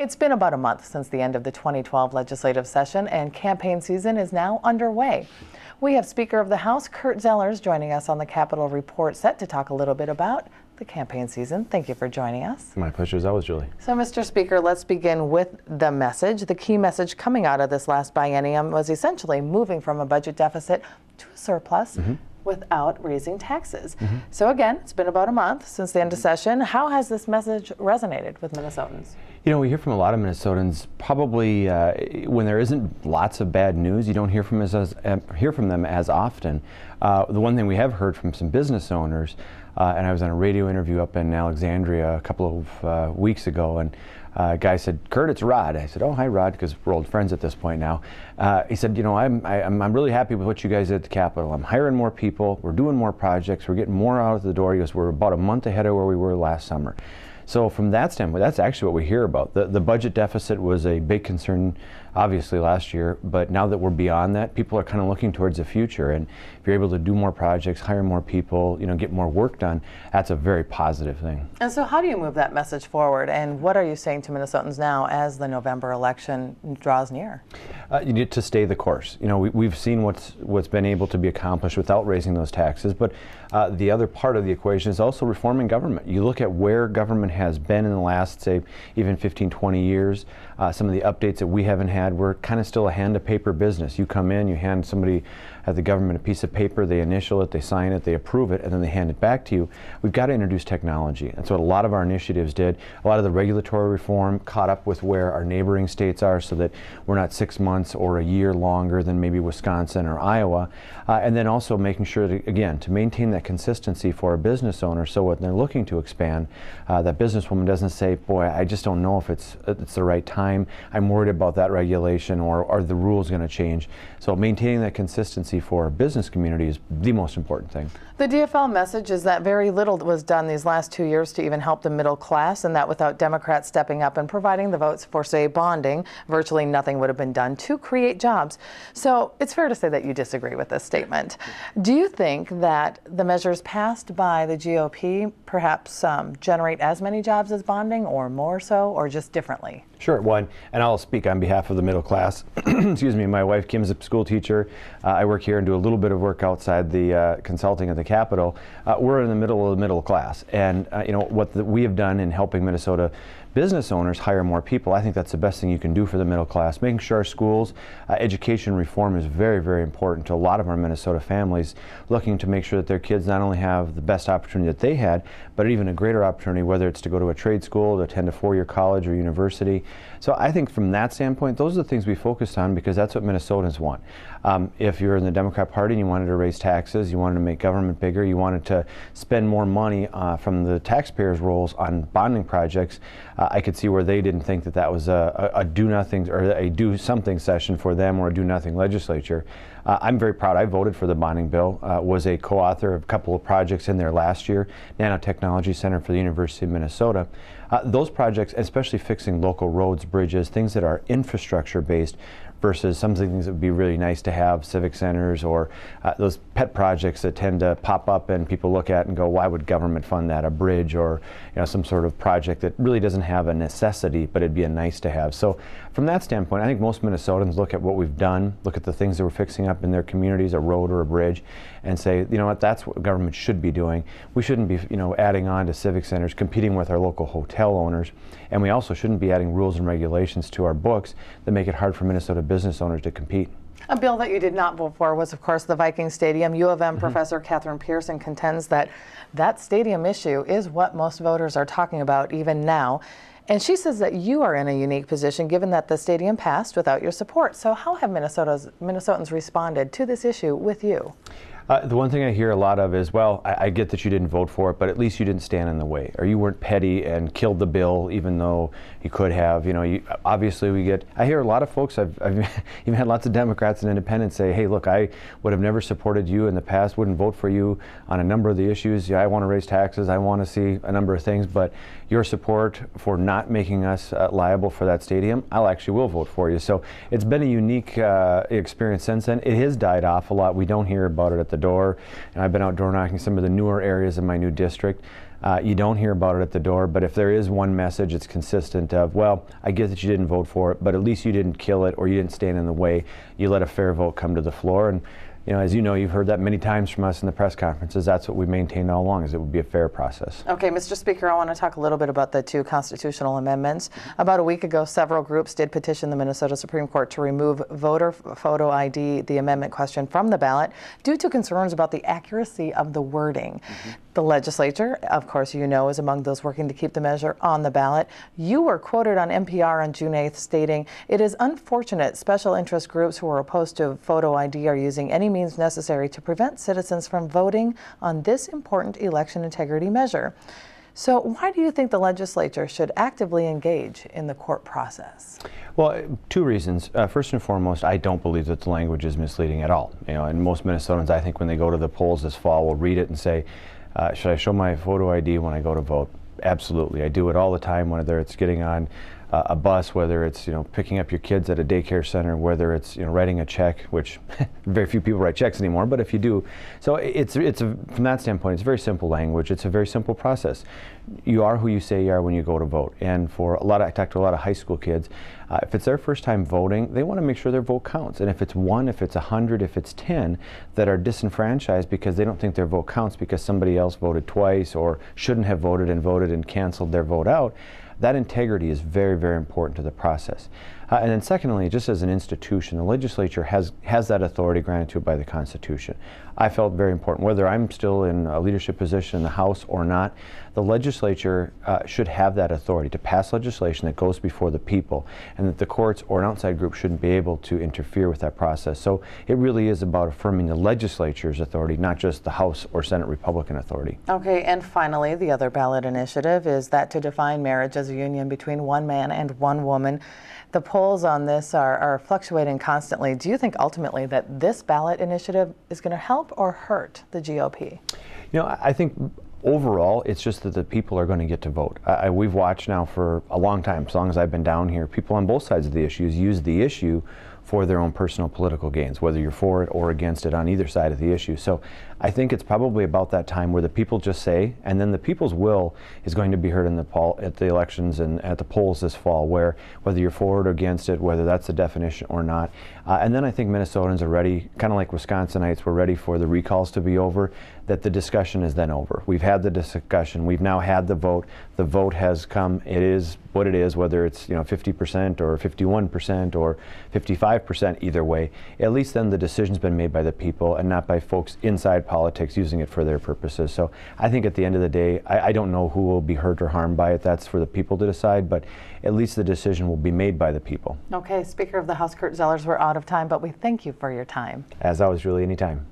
It's been about a month since the end of the 2012 legislative session, and campaign season is now underway. We have Speaker of the House, Kurt Zellers, joining us on the Capitol Report set to talk a little bit about the campaign season. Thank you for joining us. My pleasure as always, Julie. So, Mr. Speaker, let's begin with the message. The key message coming out of this last biennium was essentially moving from a budget deficit to a surplus without raising taxes. So again, it's been about a month since the end of session. How has this message resonated with Minnesotans? You know, we hear from a lot of Minnesotans, probably when there isn't lots of bad news, you don't hear from them as often. The one thing we have heard from some business owners, and I was on a radio interview up in Alexandria a couple of weeks ago, and a guy said, "Kurt, it's Rod." I said, "Oh, hi, Rod," because we're old friends at this point now. He said, "You know, I'm really happy with what you guys did at the Capitol. I'm hiring more people. We're doing more projects. We're getting more out of the door." He goes, "We're about a month ahead of where we were last summer." So from that standpoint, that's actually what we hear about. The budget deficit was a big concern, obviously, last year, but now that we're beyond that, people are kind of looking towards the future. And if you're able to do more projects, hire more people, you know, get more work done, that's a very positive thing. And so how do you move that message forward? And what are you saying to Minnesotans now as the November election draws near? You need to stay the course. You know, we've seen what's been able to be accomplished without raising those taxes, but the other part of the equation is also reforming government. You look at where government has been in the last, say, even 15, 20 years, some of the updates that we haven't had, we're kind of still a hand-to-paper business. You come in, you hand somebody at the government a piece of paper, they initial it, they sign it, they approve it, and then they hand it back to you. We've got to introduce technology. That's what a lot of our initiatives did. A lot of the regulatory reform caught up with where our neighboring states are so that we're not 6 months or a year longer than maybe Wisconsin or Iowa. And then also making sure that, again, to maintain that consistency for a business owner, so when they're looking to expand, that businesswoman doesn't say, "Boy, I just don't know if it's the right time. I'm worried about that regulation, or are the rules going to change?" So maintaining that consistency for a business community is the most important thing. The DFL message is that very little was done these last 2 years to even help the middle class, and that without Democrats stepping up and providing the votes for, say, bonding, virtually nothing would have been done to create jobs. So it's fair to say that you disagree with this statement. Do you think that the measures passed by the GOP perhaps generate as many jobs as bonding, or more so, or just differently? Sure, one, and I'll speak on behalf of the middle class. Excuse me, my wife Kim's a school teacher. I work here and do a little bit of work outside the consulting at the Capitol. We're in the middle of the middle class, and you know what we have done in helping Minnesota business owners hire more people. I think that's the best thing you can do for the middle class. Making sure our schools, education reform is very, very important to a lot of our Minnesota families, looking to make sure that their kids not only have the best opportunity that they had, but even a greater opportunity, whether it's to go to a trade school, to attend a four-year college or university. So I think from that standpoint, those are the things we focused on because that's what Minnesotans want. If you're in the Democrat Party and you wanted to raise taxes, you wanted to make government bigger, you wanted to spend more money from the taxpayers' rolls on bonding projects, I could see where they didn't think that that was a do-nothing or a do-something session for them or a do-nothing legislature. I'm very proud. I voted for the bonding bill, was a co-author of a couple of projects in there last year, Nanotechnology Center for the University of Minnesota. Those projects, especially fixing local roads, bridges, things that are infrastructure-based, versus some things that would be really nice to have, civic centers or those pet projects that tend to pop up and people look at and go, why would government fund that? A bridge or some sort of project that really doesn't have a necessity, but it'd be a nice to have. So from that standpoint, I think most Minnesotans look at what we've done, look at the things that we're fixing up in their communities, a road or a bridge, and say, you know what, that's what government should be doing. We shouldn't be, adding on to civic centers, competing with our local hotel owners, and we also shouldn't be adding rules and regulations to our books that make it hard for Minnesota business owners to compete. A bill that you did not vote for was, of course, the Vikings Stadium. U of M professor Catherine Pearson contends that that stadium issue is what most voters are talking about even now. And she says that you are in a unique position given that the stadium passed without your support. So how have Minnesotans responded to this issue with you? The one thing I hear a lot of is, well, I get that you didn't vote for it, but at least you didn't stand in the way, or you weren't petty and killed the bill, even though you could have. Obviously, I hear a lot of folks, I've even had lots of Democrats and independents say, hey, look, I would have never supported you in the past, wouldn't vote for you on a number of the issues. Yeah, I want to raise taxes, I want to see a number of things, but your support for not making us liable for that stadium, I actually will vote for you. So it's been a unique experience since then. It has died off a lot. We don't hear about it at the door, and I've been out door knocking some of the newer areas in my new district. You don't hear about it at the door, but if there is one message, it's consistent of, well, I get that you didn't vote for it, but at least you didn't kill it or you didn't stand in the way. You let a fair vote come to the floor. And as you know, you've heard that many times from us in the press conferences. That's what we maintained all along, is it would be a fair process. Okay, Mr. Speaker, I want to talk a little bit about the two constitutional amendments. About a week ago, several groups did petition the Minnesota Supreme Court to remove voter photo ID, the amendment question, from the ballot due to concerns about the accuracy of the wording. The legislature, of course, is among those working to keep the measure on the ballot. You were quoted on NPR on June 8th stating, "It is unfortunate special interest groups who are opposed to photo ID are using any means necessary to prevent citizens from voting on this important election integrity measure." So why do you think the legislature should actively engage in the court process? Well, two reasons. First and foremost, I don't believe that the language is misleading at all. And most Minnesotans, I think, when they go to the polls this fall, will read it and say, should I show my photo ID when I go to vote? Absolutely. I do it all the time, whether it's getting on a bus, whether it's picking up your kids at a daycare center, whether it's writing a check, which very few people write checks anymore, but if you do. So from that standpoint, it's very simple language. It's a very simple process. You are who you say you are when you go to vote. And I talked to a lot of high school kids. If it's their first time voting, they want to make sure their vote counts. And if it's 1, if it's 100, if it's 10 that are disenfranchised because they don't think their vote counts because somebody else voted twice or shouldn't have voted and canceled their vote out, that integrity is very, very important to the process. And then secondly, just as an institution, the legislature has that authority granted to it by the Constitution. I felt very important, whether I'm still in a leadership position in the House or not, the legislature should have that authority to pass legislation that goes before the people, and that the courts or an outside group shouldn't be able to interfere with that process. So it really is about affirming the legislature's authority, not just the House or Senate Republican authority. Okay, and finally, the other ballot initiative is that to define marriage as a union between one man and one woman. The polls on this are fluctuating constantly. Do you think ultimately that this ballot initiative is going to help or hurt the GOP? I think overall, it's just that the people are going to get to vote. We've watched now for a long time, as long as I've been down here, people on both sides of the issues use the issue for their own personal political gains, whether you're for it or against it on either side of the issue. So I think it's probably about that time where the people just say, and then the people's will is going to be heard at the elections and at the polls this fall, where whether you're for it or against it, whether that's the definition or not. And then I think Minnesotans are ready, kind of like Wisconsinites, we're ready for the recalls to be over, that the discussion is then over. We've had the discussion, we've now had the vote has come, it is what it is, whether it's 50% or 51% or 55%, either way. At least then the decision's been made by the people and not by folks inside politics using it for their purposes. So I think at the end of the day, I don't know who will be hurt or harmed by it. That's for the people to decide, but at least the decision will be made by the people. Okay, Speaker of the House Kurt Zellers, we're out of time, but we thank you for your time. As always, Julie, anytime.